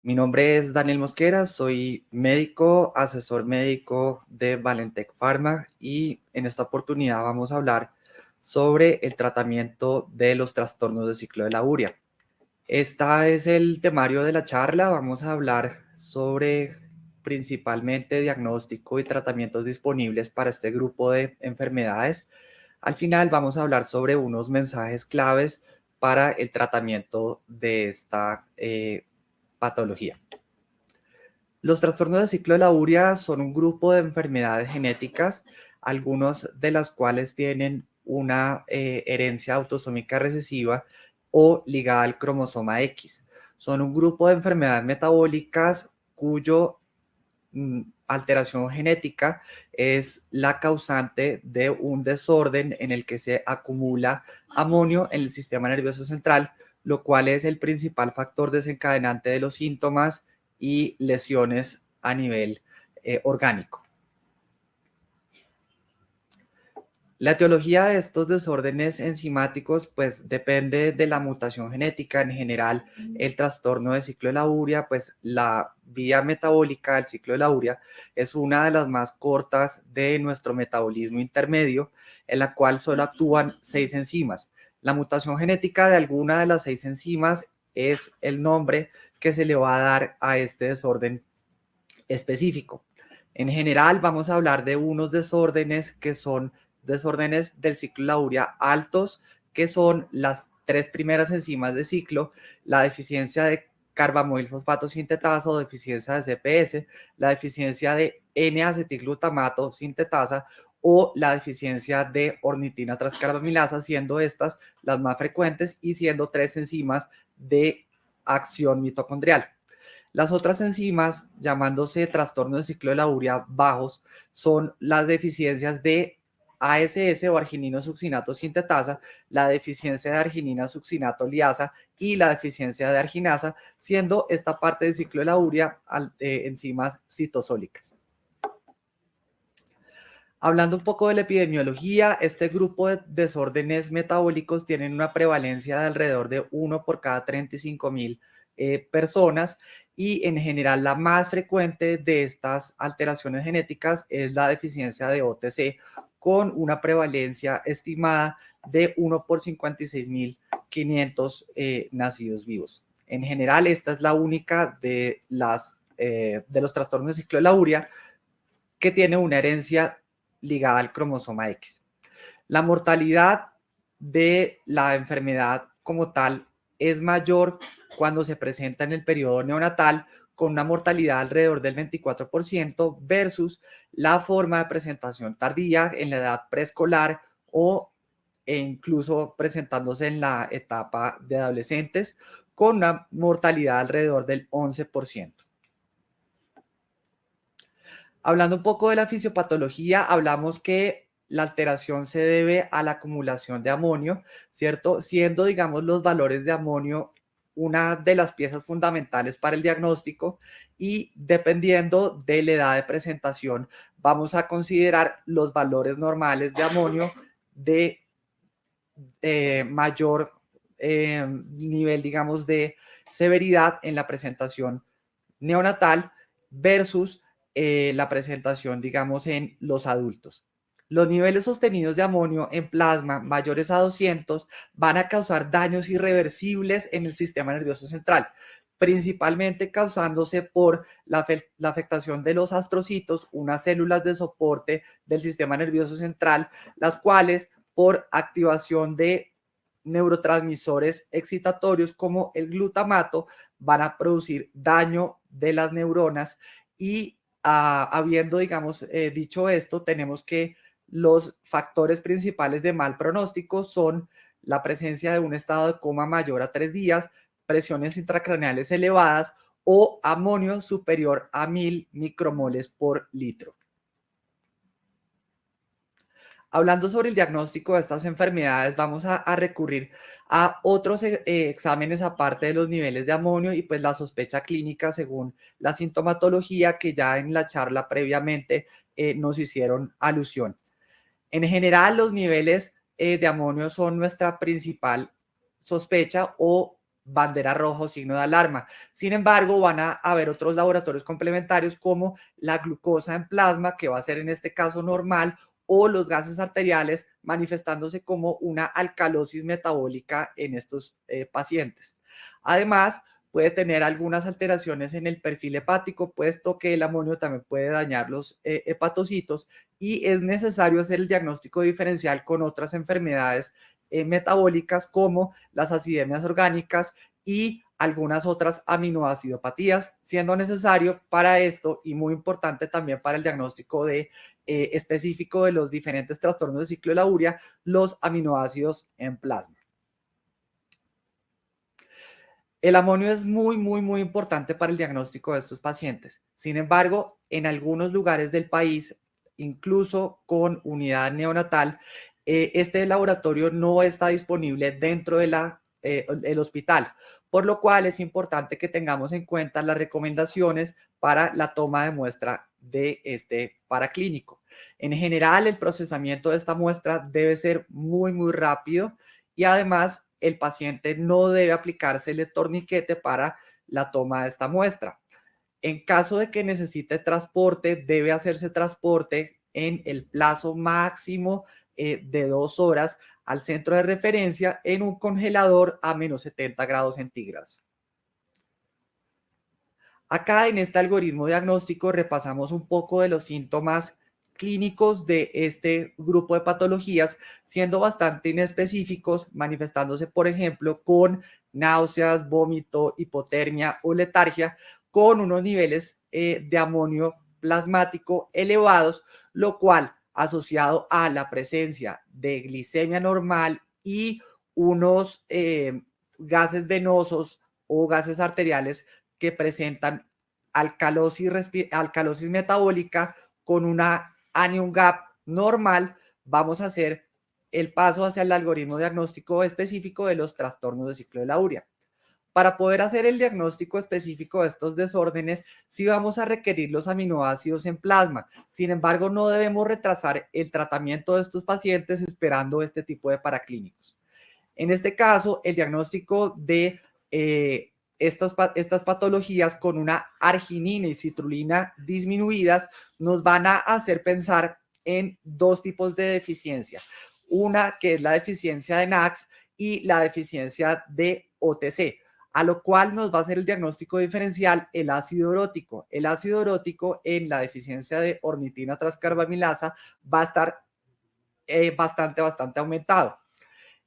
Mi nombre es Daniel Mosquera, soy médico, asesor médico de Valentech Pharma y en esta oportunidad vamos a hablar sobre el tratamiento de los trastornos de ciclo de la urea. Este es el temario de la charla. Vamos a hablar sobre principalmente diagnóstico y tratamientos disponibles para este grupo de enfermedades. Al final vamos a hablar sobre unos mensajes claves para el tratamiento de esta patología. Los trastornos de ciclo de la urea son un grupo de enfermedades genéticas, algunos de las cuales tienen una herencia autosómica recesiva o ligada al cromosoma X. Son un grupo de enfermedades metabólicas cuyo alteración genética es la causante de un desorden en el que se acumula amonio en el sistema nervioso central, lo cual es el principal factor desencadenante de los síntomas y lesiones a nivel orgánico. La etiología de estos desórdenes enzimáticos pues depende de la mutación genética. En general, el trastorno de ciclo de la urea, pues la vía metabólica del ciclo de la urea es una de las más cortas de nuestro metabolismo intermedio, en la cual solo actúan 6 enzimas. La mutación genética de alguna de las 6 enzimas es el nombre que se le va a dar a este desorden específico. En general, vamos a hablar de unos desórdenes que son desórdenes del ciclo de la urea altos, que son las 3 primeras enzimas de ciclo, la deficiencia de carbamoil-fosfato sintetasa o deficiencia de CPS, la deficiencia de N-acetilglutamato sintetasa o la deficiencia de ornitina transcarbamilasa, siendo estas las más frecuentes y siendo 3 enzimas de acción mitocondrial. Las otras enzimas, llamándose trastornos de ciclo de la urea bajos, son las deficiencias de ASS o arginino succinato sintetasa, la deficiencia de arginina succinato liasa y la deficiencia de arginasa, siendo esta parte del ciclo de la urea enzimas citosólicas. Hablando un poco de la epidemiología, este grupo de desórdenes metabólicos tienen una prevalencia de alrededor de 1 por cada 35.000 personas y en general la más frecuente de estas alteraciones genéticas es la deficiencia de OTC con una prevalencia estimada de 1 por 56.500 nacidos vivos. En general, esta es la única de los trastornos de ciclo de la urea que tiene una herencia ligada al cromosoma X. La mortalidad de la enfermedad como tal es mayor cuando se presenta en el periodo neonatal, con una mortalidad alrededor del 24% versus la forma de presentación tardía en la edad preescolar e incluso presentándose en la etapa de adolescentes, con una mortalidad alrededor del 11%. Hablando un poco de la fisiopatología, hablamos que la alteración se debe a la acumulación de amonio, ¿cierto? Siendo, digamos, los valores de amonio una de las piezas fundamentales para el diagnóstico y dependiendo de la edad de presentación, vamos a considerar los valores normales de amonio de mayor nivel, digamos, de severidad en la presentación neonatal versus la presentación, digamos, en los adultos. Los niveles sostenidos de amonio en plasma mayores a 200 van a causar daños irreversibles en el sistema nervioso central, principalmente causándose por la afectación de los astrocitos, unas células de soporte del sistema nervioso central, las cuales por activación de neurotransmisores excitatorios como el glutamato van a producir daño de las neuronas y habiendo, digamos, dicho esto, tenemos que los factores principales de mal pronóstico son la presencia de un estado de coma mayor a 3 días, presiones intracraneales elevadas o amonio superior a 1000 micromoles por litro. Hablando sobre el diagnóstico de estas enfermedades, vamos a recurrir a otros exámenes aparte de los niveles de amonio y pues la sospecha clínica según la sintomatología que ya en la charla previamente nos hicieron alusión. En general, los niveles de amonio son nuestra principal sospecha o bandera roja o signo de alarma. Sin embargo, van a haber otros laboratorios complementarios como la glucosa en plasma, que va a ser en este caso normal, o los gases arteriales manifestándose como una alcalosis metabólica en estos pacientes. Además, puede tener algunas alteraciones en el perfil hepático, puesto que el amonio también puede dañar los hepatocitos y es necesario hacer el diagnóstico diferencial con otras enfermedades metabólicas como las acidemias orgánicas y algunas otras aminoacidopatías, siendo necesario para esto y muy importante también para el diagnóstico específico de los diferentes trastornos de ciclo de la urea, los aminoácidos en plasma. El amonio es muy importante para el diagnóstico de estos pacientes. Sin embargo, en algunos lugares del país, incluso con unidad neonatal, este laboratorio no está disponible dentro del hospital, por lo cual es importante que tengamos en cuenta las recomendaciones para la toma de muestra de este paraclínico. En general, el procesamiento de esta muestra debe ser muy rápido y además el paciente no debe aplicársele el torniquete para la toma de esta muestra. En caso de que necesite transporte, debe hacerse transporte en el plazo máximo de 2 horas al centro de referencia en un congelador a menos 70 grados centígrados. Acá en este algoritmo diagnóstico repasamos un poco de los síntomas clínicos de este grupo de patologías, siendo bastante inespecíficos, manifestándose, por ejemplo, con náuseas, vómito, hipotermia o letargia, con unos niveles de amonio plasmático elevados, lo cual, asociado a la presencia de glicemia normal y unos gases venosos o gases arteriales que presentan alcalosis metabólica con una anion gap normal, vamos a hacer el paso hacia el algoritmo diagnóstico específico de los trastornos de ciclo de la urea. Para poder hacer el diagnóstico específico de estos desórdenes, sí vamos a requerir los aminoácidos en plasma. Sin embargo, no debemos retrasar el tratamiento de estos pacientes esperando este tipo de paraclínicos. En este caso, el diagnóstico de estas patologías con una arginina y citrulina disminuidas nos van a hacer pensar en dos tipos de deficiencia. Una que es la deficiencia de NAX y la deficiencia de OTC, a lo cual nos va a hacer el diagnóstico diferencial el ácido urótico. El ácido urótico en la deficiencia de ornitina transcarbamilasa va a estar bastante aumentado.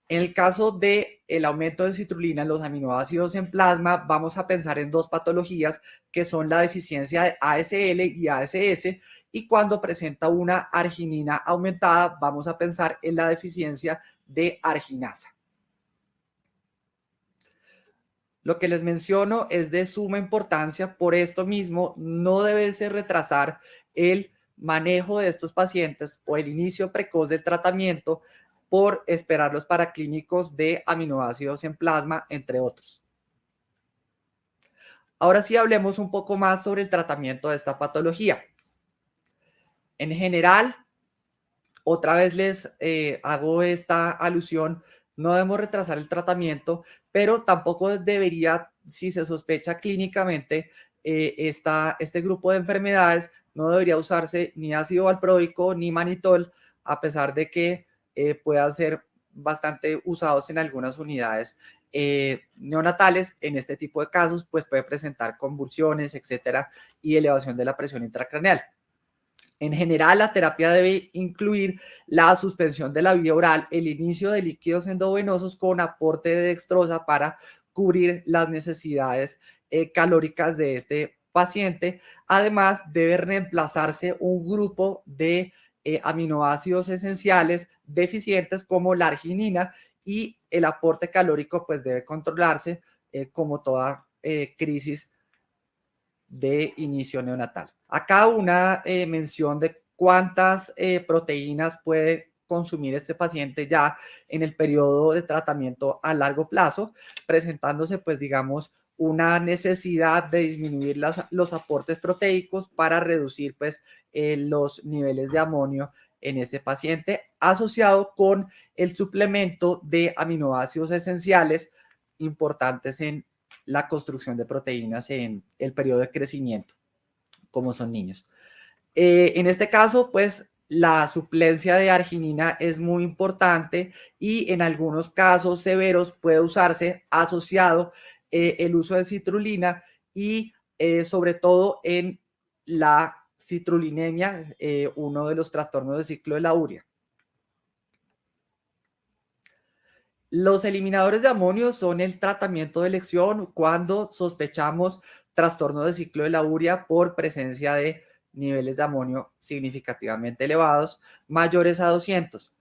En el caso del aumento de citrulina en los aminoácidos en plasma, vamos a pensar en dos patologías que son la deficiencia de ASL y ASS, y cuando presenta una arginina aumentada, vamos a pensar en la deficiencia de arginasa. Lo que les menciono es de suma importancia, por esto mismo no debe retrasar el manejo de estos pacientes o el inicio precoz del tratamiento por esperar los paraclínicos de aminoácidos en plasma, entre otros. Ahora sí hablemos un poco más sobre el tratamiento de esta patología. En general, otra vez les hago esta alusión, no debemos retrasar el tratamiento, pero tampoco debería, si se sospecha clínicamente este grupo de enfermedades, no debería usarse ni ácido valproico ni manitol, a pesar de que puedan ser bastante usados en algunas unidades neonatales. En este tipo de casos, pues puede presentar convulsiones, etcétera, y elevación de la presión intracraneal. En general, la terapia debe incluir la suspensión de la vía oral, el inicio de líquidos endovenosos con aporte de dextrosa para cubrir las necesidades calóricas de este paciente. Además, debe reemplazarse un grupo de aminoácidos esenciales deficientes como la arginina, y el aporte calórico pues debe controlarse como toda crisis de inicio neonatal. Acá una mención de cuántas proteínas puede consumir este paciente ya en el periodo de tratamiento a largo plazo, presentándose pues digamos una necesidad de disminuir los aportes proteicos para reducir pues los niveles de amonio en este paciente, asociado con el suplemento de aminoácidos esenciales importantes en la construcción de proteínas en el periodo de crecimiento, como son niños. En este caso, pues la suplencia de arginina es muy importante y en algunos casos severos puede usarse asociado el uso de citrulina y sobre todo en la citrulinemia, uno de los trastornos del ciclo de la urea. Los eliminadores de amonio son el tratamiento de elección cuando sospechamos trastorno de ciclo de la urea por presencia de niveles de amonio significativamente elevados, mayores a 200.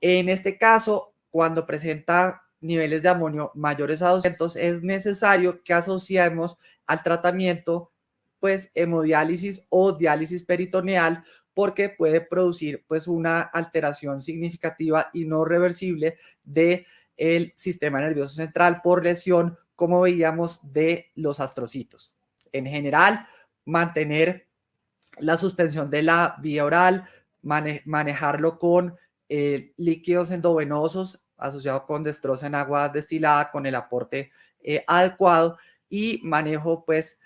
En este caso, cuando presenta niveles de amonio mayores a 200, es necesario que asociemos al tratamiento pues hemodiálisis o diálisis peritoneal porque puede producir pues una alteración significativa y no reversible de el sistema nervioso central por lesión, como veíamos, de los astrocitos. En general, mantener la suspensión de la vía oral, manejarlo con líquidos endovenosos asociados con destroza en agua destilada con el aporte adecuado y manejo pues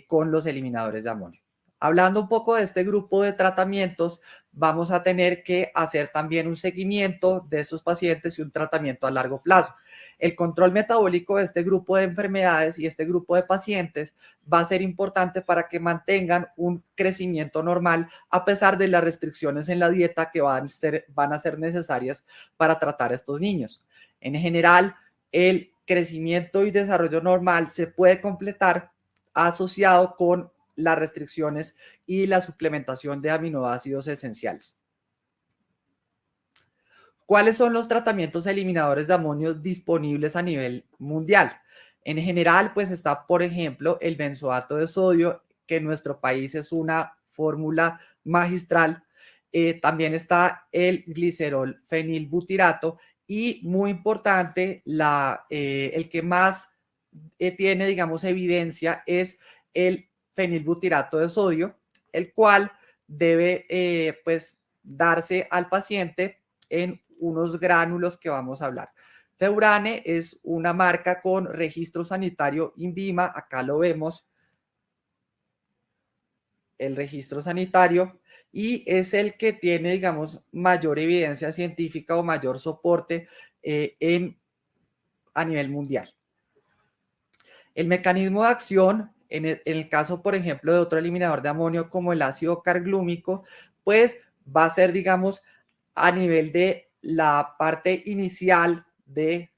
con los eliminadores de amonio. Hablando un poco de este grupo de tratamientos, vamos a tener que hacer también un seguimiento de esos pacientes y un tratamiento a largo plazo. El control metabólico de este grupo de enfermedades y este grupo de pacientes va a ser importante para que mantengan un crecimiento normal a pesar de las restricciones en la dieta que van a ser necesarias para tratar a estos niños. En general, el crecimiento y desarrollo normal se puede completar asociado con las restricciones y la suplementación de aminoácidos esenciales. ¿Cuáles son los tratamientos eliminadores de amonio disponibles a nivel mundial? En general, pues está, por ejemplo, el benzoato de sodio, que en nuestro país es una fórmula magistral. También está el glicerol fenilbutirato y muy importante, el que más tiene, digamos, evidencia es el fenilbutirato de sodio, el cual debe, pues, darse al paciente en unos gránulos que vamos a hablar. Feurane es una marca con registro sanitario INVIMA, acá lo vemos, el registro sanitario, y es el que tiene, digamos, mayor evidencia científica o mayor soporte a nivel mundial. El mecanismo de acción, en el caso, por ejemplo, de otro eliminador de amonio como el ácido carglúmico, pues va a ser, digamos, a nivel de la parte inicial del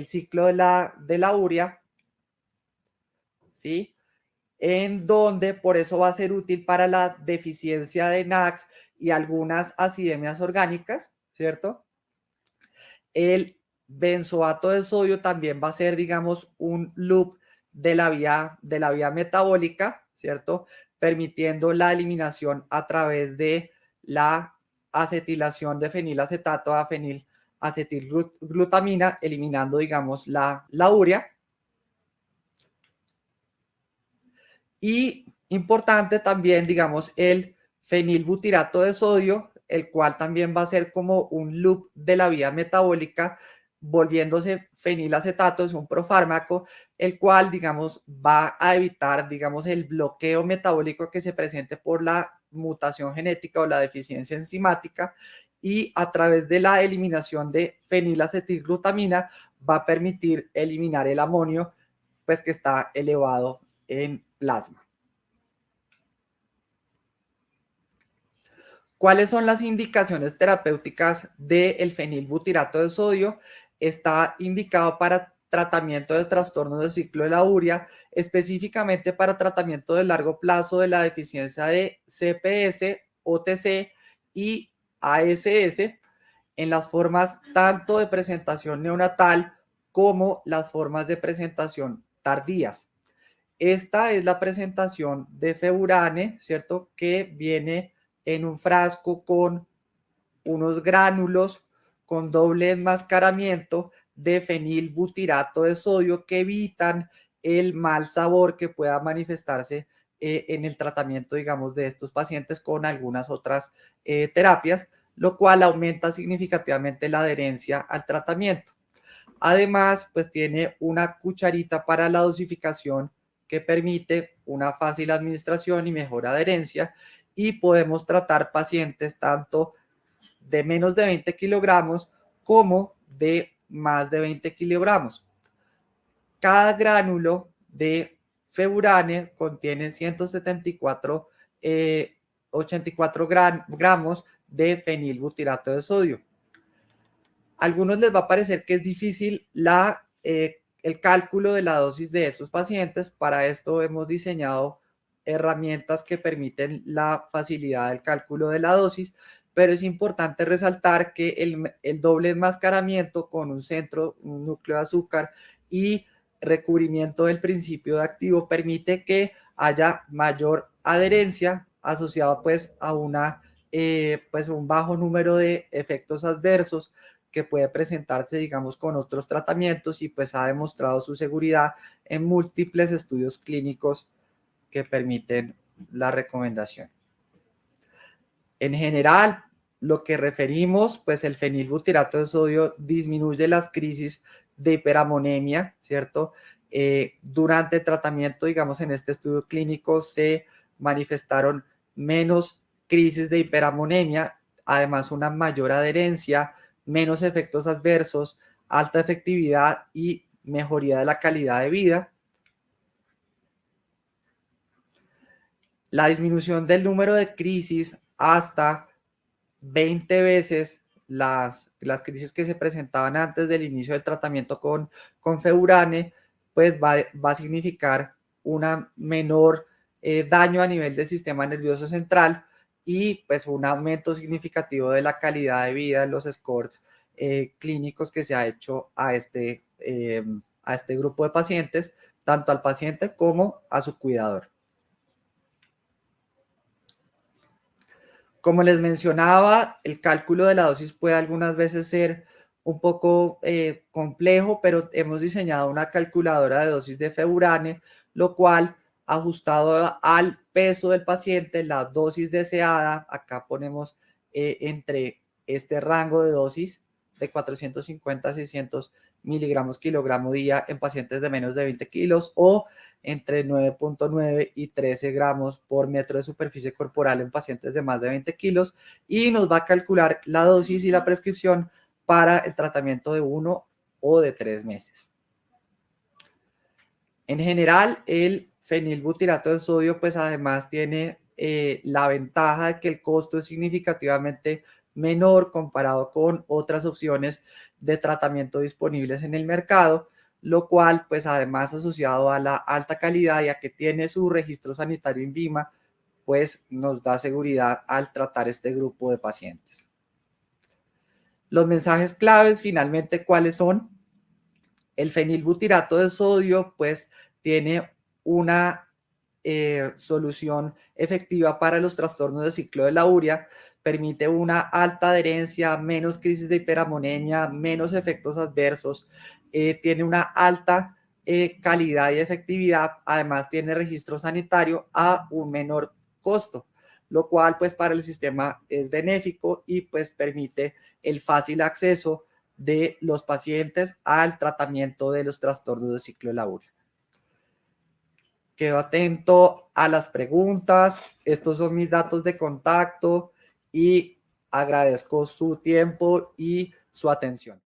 ciclo de la urea, ¿sí? En donde por eso va a ser útil para la deficiencia de NACS y algunas acidemias orgánicas, ¿cierto? El benzoato de sodio también va a ser, digamos, un loop de la vía metabólica, ¿cierto? Permitiendo la eliminación a través de la acetilación de fenilacetato a fenilacetilglutamina, eliminando, digamos, la urea. Y importante también, digamos, el fenilbutirato de sodio, el cual también va a ser como un loop de la vía metabólica, volviéndose fenilacetato, es un profármaco, el cual, digamos, va a evitar, digamos, el bloqueo metabólico que se presente por la mutación genética o la deficiencia enzimática, y a través de la eliminación de fenilacetilglutamina va a permitir eliminar el amonio, pues que está elevado en plasma. ¿Cuáles son las indicaciones terapéuticas del fenilbutirato de sodio? Está indicado para tratamiento de trastornos del ciclo de la urea, específicamente para tratamiento de largo plazo de la deficiencia de CPS, OTC y ASS en las formas tanto de presentación neonatal como las formas de presentación tardías. Esta es la presentación de Feburane, ¿cierto? Que viene en un frasco con unos gránulos con doble enmascaramiento de fenilbutirato de sodio que evitan el mal sabor que pueda manifestarse en el tratamiento, digamos, de estos pacientes con algunas otras terapias, lo cual aumenta significativamente la adherencia al tratamiento. Además, pues tiene una cucharita para la dosificación que permite una fácil administración y mejor adherencia, y podemos tratar pacientes tanto de menos de 20 kilogramos como de más de 20 kilogramos. Cada gránulo de Feburane contiene 174, 84 gramos de fenilbutirato de sodio. A algunos les va a parecer que es difícil el cálculo de la dosis de estos pacientes. Para esto hemos diseñado herramientas que permiten la facilidad del cálculo de la dosis, pero es importante resaltar que el doble enmascaramiento con un centro, un núcleo de azúcar y recubrimiento del principio de activo permite que haya mayor adherencia asociada pues a un bajo número de efectos adversos que puede presentarse, digamos, con otros tratamientos, y pues ha demostrado su seguridad en múltiples estudios clínicos que permiten la recomendación. En general, lo que referimos, pues el fenilbutirato de sodio disminuye las crisis de hiperamonemia, ¿cierto? Durante el tratamiento, digamos, en este estudio clínico se manifestaron menos crisis de hiperamonemia, además una mayor adherencia, menos efectos adversos, alta efectividad y mejoría de la calidad de vida. La disminución del número de crisis hasta 20 veces las crisis que se presentaban antes del inicio del tratamiento con Feburane, pues va a significar una menor daño a nivel del sistema nervioso central y pues un aumento significativo de la calidad de vida en los scores clínicos que se ha hecho a este grupo de pacientes, tanto al paciente como a su cuidador. Como les mencionaba, el cálculo de la dosis puede algunas veces ser un poco complejo, pero hemos diseñado una calculadora de dosis de Feburane, lo cual, ajustado al peso del paciente, la dosis deseada, acá ponemos entre este rango de dosis de 450 a 600 miligramos kilogramo día en pacientes de menos de 20 kilos, o entre 9.9 y 13 gramos por metro de superficie corporal en pacientes de más de 20 kilos, y nos va a calcular la dosis y la prescripción para el tratamiento de 1 o de 3 meses. En general, el fenilbutirato de sodio, pues además tiene la ventaja de que el costo es significativamente menor comparado con otras opciones de tratamiento disponibles en el mercado, lo cual, pues además asociado a la alta calidad y a que tiene su registro sanitario INVIMA, pues nos da seguridad al tratar este grupo de pacientes. Los mensajes claves, finalmente, ¿cuáles son? El fenilbutirato de sodio, pues, tiene una solución efectiva para los trastornos de ciclo de la urea, permite una alta adherencia, menos crisis de hiperamonemia, menos efectos adversos, tiene una alta calidad y efectividad, además tiene registro sanitario a un menor costo, lo cual pues para el sistema es benéfico y pues permite el fácil acceso de los pacientes al tratamiento de los trastornos de ciclo de la urea. Quedo atento a las preguntas. Estos son mis datos de contacto y agradezco su tiempo y su atención.